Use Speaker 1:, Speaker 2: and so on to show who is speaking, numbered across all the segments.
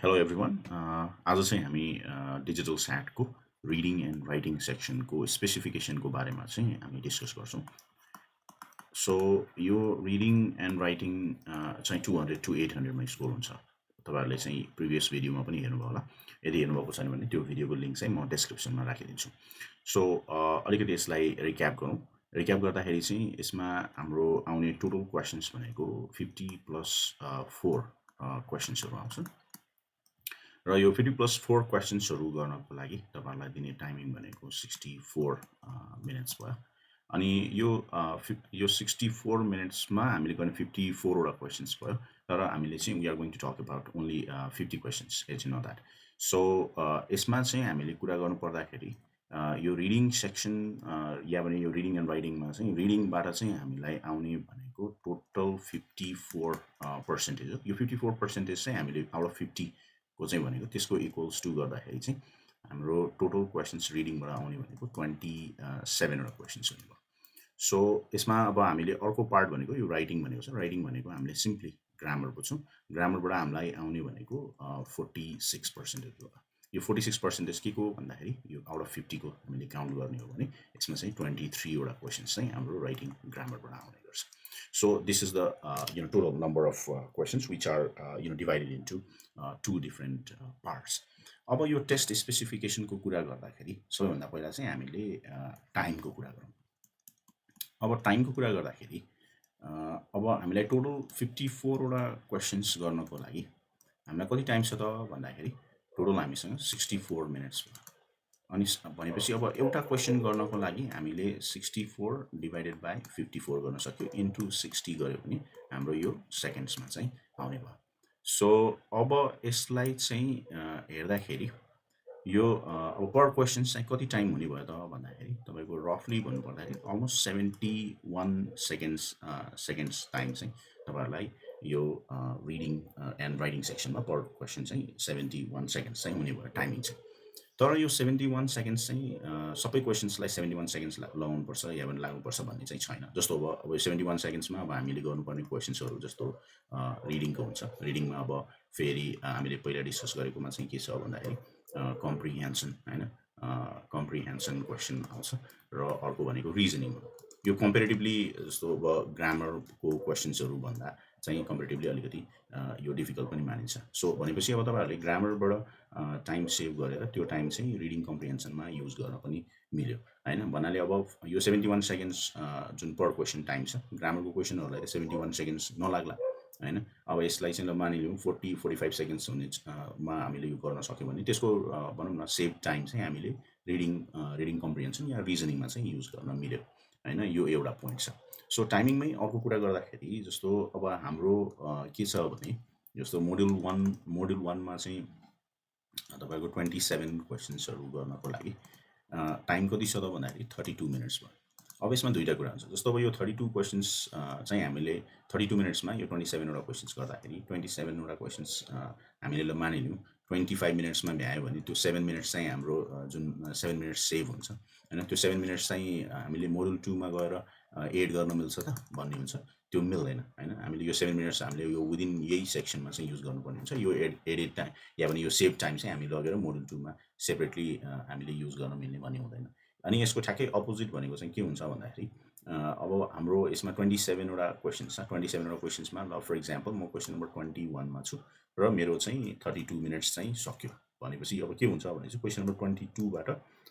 Speaker 1: Hello everyone. आज चाहिँ हामी डिजिटल स्याटको रिडिङ एन्ड राइटिङ सेक्सनको स्पेसिफिकेसनको बारेमा चाहिँ हामी डिस्कस गर्छौँ। सो यो रिडिङ एन्ड राइटिङ चाहिँ 200 to 800मा स्कोर हुन्छ। तपाईँहरूले चाहिँ प्रिभियस भिडियोमा पनि हेर्नुभयो होला। यदि हेर्नुभएको छैन भने त्यो भिडियोको लिङ्क चाहिँ म डिस्क्रिप्सनमा राखिदिन्छु। सो अलिकति यसलाई रिक्याप गरौँ। रिक्याप गर्दाखेरि चाहिँ यसमा हाम्रो आउने टोटल क्वेसन्स भनेको 50+4 क्वेसन्सहरू आउँछन्। र यो 50+4 क्वेसन्सहरू गर्नको लागि तपाईहरुलाई दिने टाइमिङ भनेको 64 मिनेट्स भयो। अनि यो 64 मिनेट्समा हामीले गर्ने 54 वटा क्वेसन्स भयो। तर हामीले चाहिँ we are going to talk about only 50 questions as you know that. So यसमा चाहिँ हामीले कुरा गर्नु पर्दाखेरि यो रिडिङ सेक्सन या भने यो रिडिङ एन्ड राइटिङमा चाहिँ रिडिङबाट चाहिँ हामीलाई आउने भनेको टोटल 54% हो। यो 54% चाहिँ हामीले आउट अफ 50 को चाहिँ भनेको त्यसको इक्वल्स टु गर्दाखेरि चाहिँ हाम्रो टोटल क्वेसन्स रिडिङबाट आउने भनेको 27 वटा क्वेसन्स हुने भयो। सो यसमा अब हामीले अर्को पार्ट भनेको यो राइटिङ भनेको छ। राइटिङ भनेको हामीले सिम्पली ग्रामर बुझ्छौँ। ग्रामरबाट हामीलाई आउने भनेको 46% हो। यो 46% के को भन्दाखेरि यो आउट अफ 50 को हामीले काउन्ट गर्ने हो भने यसमा चाहिँ 23 वटा क्वेसन्स चाहिँ हाम्रो राइटिङ ग्रामरबाट आउने गर्छ। So this is the total number of questions which are divided into two different parts. अब यो टेस्ट स्पेसिफिकेसनको कुरा गर्दाखेरि सबैभन्दा पहिला चाहिँ हामीले टाइमको कुरा गरौँ। अब टाइमको कुरा गर्दाखेरि अब हामीलाई टोटल 54 वटा क्वेसन्स गर्नको लागि हामीलाई कति टाइम छ त भन्दाखेरि टोटल हामीसँग 64 मिनट्स भयो। अनि भनेपछि अब एउटा क्वेसन गर्नको लागि हामीले 64 डिभाइडेड बाई 54 गर्न सक्यो इन्टु 60 गऱ्यो भने हाम्रो यो सेकेन्ड्समा चाहिँ आउने भयो। सो अब यसलाई चाहिँ हेर्दाखेरि यो अब पर क्वेसन चाहिँ कति टाइम हुने भयो त भन्दाखेरि तपाईँको रफली भन्नुपर्दाखेरि अलमोस्ट 71 सेकेन्ड्स टाइम चाहिँ तपाईँहरूलाई यो रिडिङ एन्ड राइटिङ सेक्सनमा पर क्वेसन चाहिँ 71 सेकेन्ड्स चाहिँ हुने भयो टाइमिङ चाहिँ। तर यो 71 सेकेन्ड्स चाहिँ सबै क्वेसन्सलाई 71 सेकेन्ड्स लगाउनुपर्छ या भने लाग्नुपर्छ भन्ने चाहिँ छैन। जस्तो अब 71 सेकेन्ड्समा अब हामीले गर्नुपर्ने क्वेसन्सहरू जस्तो रिडिङको हुन्छ। रिडिङमा अब फेरि हामीले पहिला डिस्कस गरेकोमा चाहिँ के छ भन्दाखेरि कम्प्रिहेन्सन हैन, कम्प्रिहेन्सन क्वेसन आउँछ र अर्को भनेको रिजनिङ हो। यो कम्पेरेटिभली जस्तो अब ग्रामरको क्वेसन्सहरू भन्दा चाहिँ कम्पेरेटिभली अलिकति यो डिफिकल्ट पनि मानिन्छ। सो भनेपछि अब तपाईँहरूले ग्रामरबाट टाइम सेभ गरेर त्यो टाइम चाहिँ रिडिङ कम्प्रिहेन्सनमा युज गर्न पनि मिल्यो हैन। भन्नाले अब यो 71 सेकेन्ड्स जुन पर क्वेसन टाइम छ, ग्रामरको क्वेसनहरूलाई 71 सेकेन्ड्स नलाग्ला हैन। अब यसलाई चाहिँ मानिलिउँ 40-45 सेकेन्ड्स हुने मा हामीले यो गर्न सक्यौँ भने त्यसको भनौँ न सेभ टाइम चाहिँ हामीले रिडिङ कम्प्रिहेन्सन या रिजनिङमा चाहिँ युज गर्न मिल्यो हैन। यो एउटा पोइन्ट छ। सो टाइमिङमै अर्को कुरा गर्दाखेरि जस्तो अब हाम्रो के छ भने जस्तो मोड्युल 1मा चाहिँ तपाईँको 27 क्वेसन्सहरू गर्नको लागि टाइम कति छ त भन्दाखेरि 32 मिनट्स भयो। अब यसमा दुईवटा कुरा हुन्छ। जस्तो अब यो 32 क्वेसन्स चाहिँ हामीले 32 मिनट्समा यो 27 वटा क्वेसन्स गर्दाखेरि 27 वटा क्वेसन्स हामीले मानिलिउँ 25 मिनट्समा भ्यायो भने त्यो 7 मिनट्स चाहिँ हाम्रो जुन 7 मिनट्स सेभ हुन्छ हैन। त्यो 7 मिनट्स चाहिँ हामीले मोडुल 2मा गएर एड गर्न मिल्छ त भन्ने हुन्छ, त्यो मिल्दैन हैन। हामीले यो 7 मिनट्स हामीले यो विदिन यही सेक्सनमा चाहिँ युज गर्नुपर्ने हुन्छ। यो एडेड टाइम या भने यो सेभ टाइम चाहिँ हामी लगेर मोडुल 2मा सेपरेटली हामीले युज गर्न मिल्ने भन्ने हुँदैन। अनि यसको ठ्याक्कै अपोजिट भनेको चाहिँ के हुन्छ भन्दाखेरि अब हाम्रो यसमा 27 वटा क्वेसन्स छ। 27 वटा क्वेसन्समा ल फर इक्जाम्पल म क्वेसन नम्बर 21मा छु र मेरो चाहिँ 32 मिनट्स चाहिँ सक्यो भनेपछि अब के हुन्छ भने चाहिँ क्वेसन नम्बर 22बाट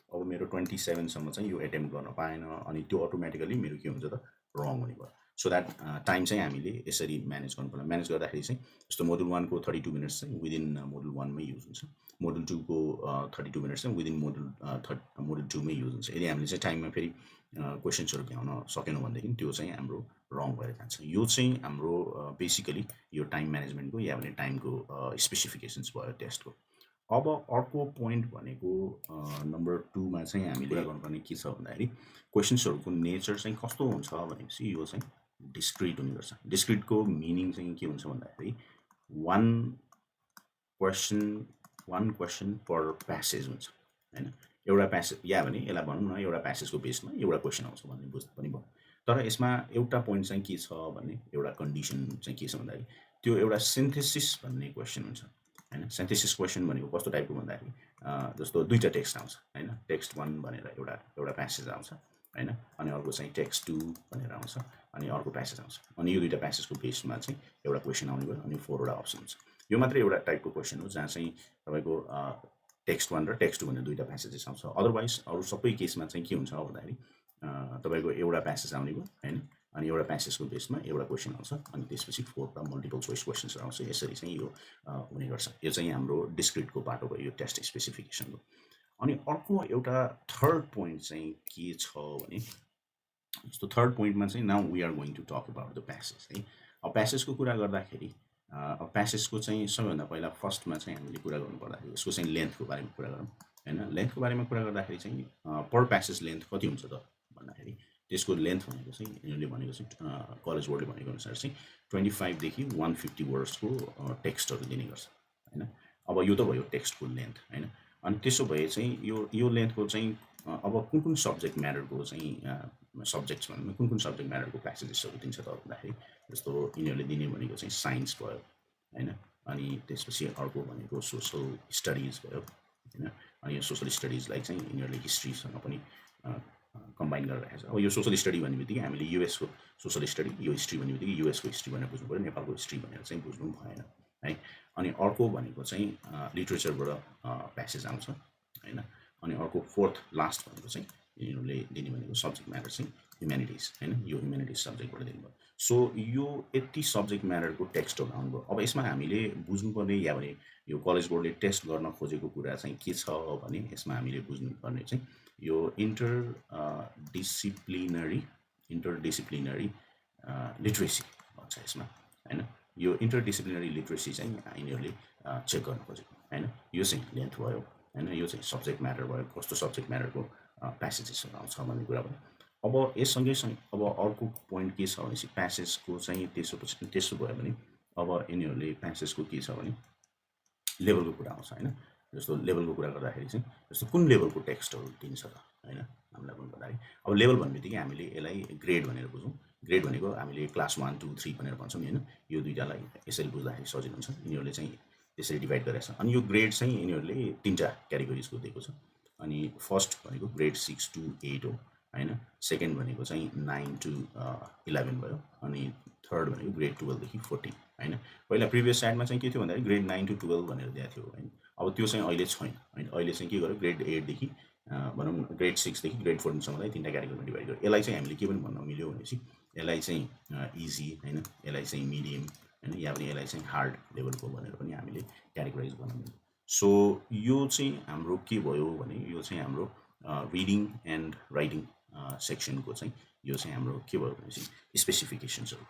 Speaker 1: अब मेरो 27 सम्म चाहिँ यो एटेम्प्ट गर्न पाएन अनि त्यो अटोमेटिकली मेरो के हुन्छ त रङ हुने भयो। सो द्याट टाइम चाहिँ हामीले यसरी म्यानेज गर्नुपर्छ। म्यानेज गर्दाखेरि चाहिँ जस्तो मोडुल 1 को 32 मिनट्स चाहिँ विदिन मोडुल 1 मै युज हुन्छ। मोडुल 2 को 32 मिनट्स चाहिँ विदिन मोडुल 2 मै युज हुन्छ। यदि हामीले चाहिँ टाइममा फेरि क्वेसन्सहरू भ्याउन सकेनौँ भनेदेखि त्यो चाहिँ हाम्रो रङ भएर जान्छ। यो चाहिँ हाम्रो बेसिकली यो टाइम म्यानेजमेन्टको या भने टाइमको स्पेसिफिकेसन्स भयो टेस्टको। अब अर्को पोइन्ट भनेको नम्बर 2मा चाहिँ हामीले गर्नुपर्ने के छ भन्दाखेरि क्वेसन्सहरूको नेचर चाहिँ कस्तो हुन्छ भनेपछि यो चाहिँ डिस्क्रिट हुने गर्छ। डिस्क्रिटको मिनिङ चाहिँ के हुन्छ भन्दाखेरि वान क्वेसन पर प्यासेज हुन्छ हैन। एउटा प्यासेज या भने यसलाई भनौँ न एउटा प्यासेजको बेसमा एउटा क्वेसन आउँछ भन्ने बुझ्नु पनि भयो। तर यसमा एउटा पोइन्ट चाहिँ के छ भने एउटा कन्डिसन चाहिँ के छ भन्दाखेरि त्यो एउटा सिन्थेसिस भन्ने क्वेसन हुन्छ। हैन। सिन्थेसिस क्वेसन भनेको कस्तो टाइपको भन्दाखेरि जस्तो दुईटा टेक्स्ट आउँछ हैन, टेक्स्ट 1 भनेर एउटा प्यासेज आउँछ हैन, अनि अर्को चाहिँ टेक्स्ट 2 भनेर आउँछ, अनि अर्को प्यासेज आउँछ, अनि यो दुईटा प्यासेजको बेसमा चाहिँ एउटा क्वेसन आउने भयो, अनि 4 वटा अप्सन हुन्छ। यो मात्रै एउटा टाइपको क्वेसन हो जहाँ चाहिँ तपाईँको टेक्स्ट 1 र टेक्स्ट 2 भनेर दुईटा प्यासेजेस आउँछ। अदरवाइज अरू सबै केसमा चाहिँ के हुन्छ भन्दाखेरि तपाईँको एउटा प्यासेज आउने भयो हैन, अनि एउटा प्यासेजको बेसमा एउटा क्वेसन आउँछ, अनि त्यसपछि 4 मल्टिपल चोइस क्वेसन्सहरू आउँछ। यसरी चाहिँ यो हुने गर्छ। यो चाहिँ हाम्रो डिस्क्रिटको पाटो भयो, यो टेस्ट स्पेसिफिकेसनको। अनि अर्को एउटा थर्ड पोइन्ट चाहिँ के छ भने जस्तो थर्ड पोइन्टमा चाहिँ now we are going to talk about the passage है। अब प्यासेजको कुरा गर्दाखेरि अब प्यासेजको चाहिँ सबैभन्दा पहिला फर्स्टमा चाहिँ हामीले कुरा गर्नु पर्दाखेरि यसको चाहिँ लेन्थको बारेमा कुरा गरौँ हैन। लेन्थको बारेमा कुरा गर्दाखेरि चाहिँ पर प्यासेज लेन्थ कति हुन्छ त भन्दाखेरि त्यसको लेन्थ भनेको चाहिँ यिनीहरूले भनेको चाहिँ कलेज बोर्डले भनेको अनुसार चाहिँ 25 देखि 150 वर्ड्सको टेक्स्टहरू दिने गर्छ हैन। अब यो त भयो टेक्स्टको लेन्थ हैन। अनि त्यसो भए चाहिँ यो लेन्थको चाहिँ अब कुन सब्जेक्ट म्याटरको चाहिँ सब्जेक्ट्स भन्दा कुन सब्जेक्ट म्याटरको प्यासेजेसहरू दिन्छ त भन्दाखेरि जस्तो यिनीहरूले दिने भनेको चाहिँ साइन्स भयो हैन, अनि त्यसपछि अर्को भनेको सोसल स्टडिज भयो हैन, अनि यो सोसल स्टडिजलाई चाहिँ यिनीहरूले हिस्ट्रीसँग पनि कम्बाइन गरेर राखेको छ। अब यो सोसल स्टडी भन्ने बित्तिकै हामीले युएसको सोसल स्टडी, यो हिस्ट्री भन्ने बित्तिकै युएसको हिस्ट्री भनेर बुझ्नु पऱ्यो, नेपालको हिस्ट्री भनेर चाहिँ बुझ्नु भएन है। अनि अर्को भनेको चाहिँ लिट्रेचरबाट प्यासेज आउँछ हैन, अनि अर्को फोर्थ लास्ट भनेको चाहिँ यिनीहरूले दिने भनेको सब्जेक्ट म्याटर चाहिँ ह्युम्यानिटिज हैन, यो ह्युम्यानिटिज सब्जेक्टबाट दिनुभयो। सो यो यति सब्जेक्ट म्याटरको टेक्स्टहरू आउनुभयो। अब यसमा हामीले बुझ्नुपर्ने या भने यो कलेज बोर्डले टेस्ट गर्न खोजेको कुरा चाहिँ के छ भने यसमा हामीले बुझ्नुपर्ने चाहिँ यो इन्टरडिसिप्लिनरी लिट्रेसी भन्छ यसमा हैन। यो इन्टरडिसिप्लिनरी लिट्रेसी चाहिँ यिनीहरूले चेक गर्न खोजेको हैन। यो चाहिँ लेन्थ भयो हैन, यो चाहिँ सब्जेक्ट म्याटर भयो, कस्तो सब्जेक्ट म्याटरको प्यासेजेसहरू आउँछ भन्ने कुरा भयो। अब यससँगै अब अर्को पोइन्ट के छ भनेपछि प्यासेजको चाहिँ त्यसो भयो भने अब यिनीहरूले प्यासेजको के छ भने लेभलको कुरा आउँछ हैन। जस्तो लेभलको कुरा गर्दाखेरि चाहिँ जस्तो कुन लेभलको टेक्स्टहरू दिन्छ त हैन हामीलाई भन्नुपर्दाखेरि अब लेभल भन्ने बित्तिकै हामीले यसलाई ग्रेड भनेर बुझौँ। ग्रेड भनेको हामीले क्लास 1 2 3 भनेर भन्छौँ हैन। यो दुईटालाई यसरी बुझ्दाखेरि सजिलो हुन्छ। यिनीहरूले चाहिँ त्यसरी डिभाइड गरेको छ। अनि यो ग्रेड चाहिँ यिनीहरूले 3टा क्याटेगोरिजको दिएको छ। अनि फर्स्ट भनेको ग्रेड 6 to 8 हो हैन, सेकेन्ड भनेको चाहिँ 9 to 11 भयो, अनि थर्ड भनेको ग्रेड 12 देखि 14 हैन। पहिला प्रिभियस साइडमा चाहिँ के थियो भन्दाखेरि ग्रेड 9 to 12 भनेर दिएको थियो हैन। अब त्यो चाहिँ अहिले छैन हैन। अहिले चाहिँ के गर्यो ग्रेड 8 देखि भनौँ ग्रेड 6 देखि ग्रेड 14 सम्मलाई 3टा क्याटेगोरीमा डिभाइड गर्यो। यसलाई चाहिँ हामीले के पनि भन्न मिल्यो भनेपछि यसलाई चाहिँ इजी हैन, यसलाई चाहिँ मिडियम हैन, या पनि यसलाई चाहिँ हार्ड लेभलको भनेर पनि हामीले क्याटेगोराइज गर्न मिल्यो। सो यो चाहिँ हाम्रो के भयो भने यो चाहिँ हाम्रो रिडिङ एन्ड राइटिङ सेक्सनको चाहिँ यो चाहिँ हाम्रो के भयो भनेपछि स्पेसिफिकेसन्सहरू